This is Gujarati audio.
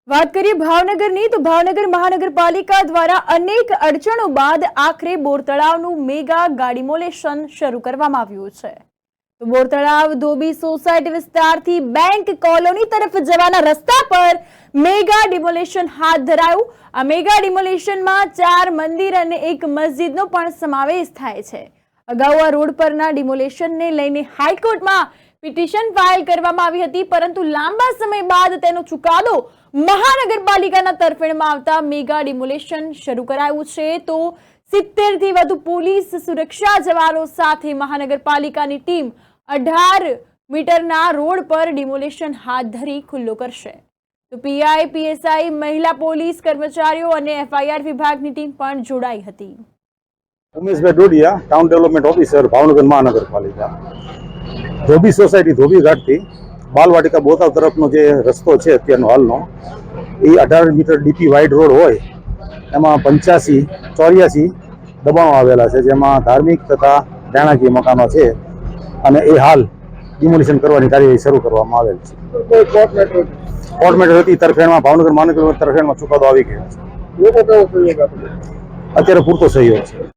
વાત કરીએ ભાવનગરની તો ભાવનગર મહાનગરપાલિકા દ્વારા અનેક અડચણો બાદ આખરે બોર તળાવનું મેગા ગાડીમોલેશન શરૂ કરવામાં આવ્યું છે। તો બોર તળાવ ધોબી સોસાયટી વિસ્તારથી બેંક કોલોની તરફ જવાના રસ્તા પર મેગા ડિમોલેશન હાથ ધરાયું। આ મેગા ડિમોલેશનમાં 4 મંદિર અને એક મસ્જિદનો પણ સમાવેશ થાય છે। અગાઉ આ રોડ પરના ડિમોલેશનને લઈને હાઈકોર્ટમાં પિટિશન ફાઇલ કરવામાં આવી હતી, પરંતુ લાંબા સમય બાદ તેનો ચુકાદો મહાનગરપાલિકાના તરફેણમાં આવતા મેગા ડિમોલેશન શરૂ કરાયું છે। તો 70 થી વધુ પોલીસ સુરક્ષા જવાનો સાથે મહાનગરપાલિકાની ટીમ 18 મીટરના રોડ પર ડિમોલેશન હાથ ધરી ખુલ્લો કરશે। તો પીઆઈ, પીએસઆઈ, મહિલા પોલીસ કર્મચારીઓ અને એફઆઈઆર વિભાગની ટીમ પણ જોડાઈ હતી। Umeshbhai Dodiya, town development officer, Bhavnagar મહાનગરપાલિકા। ધોબી સોસાયટી ધોબી ઘાટથી બાલવાટિકા બોતાવ તરફનો જે રસ્તો છે અત્યારનો હાલનો, એ 18 મીટર ડીપી વાઇડ રોડ હોય એમાં 85-84 દબાણો આવેલા છે, જેમાં ધાર્મિક તથા નાણાકીય મકાનો છે અને એ હાલ ડિમોલિશન કરવાની કાર્યવાહી શરૂ કરવામાં આવેલ છે। કોર્ટ મેટર હતી તરફેણમાં ભાવનગર મહાનગર તરફેણમાં ચુકાદો આવી ગયો છે। અત્યારે પૂરતો સહયોગ છે।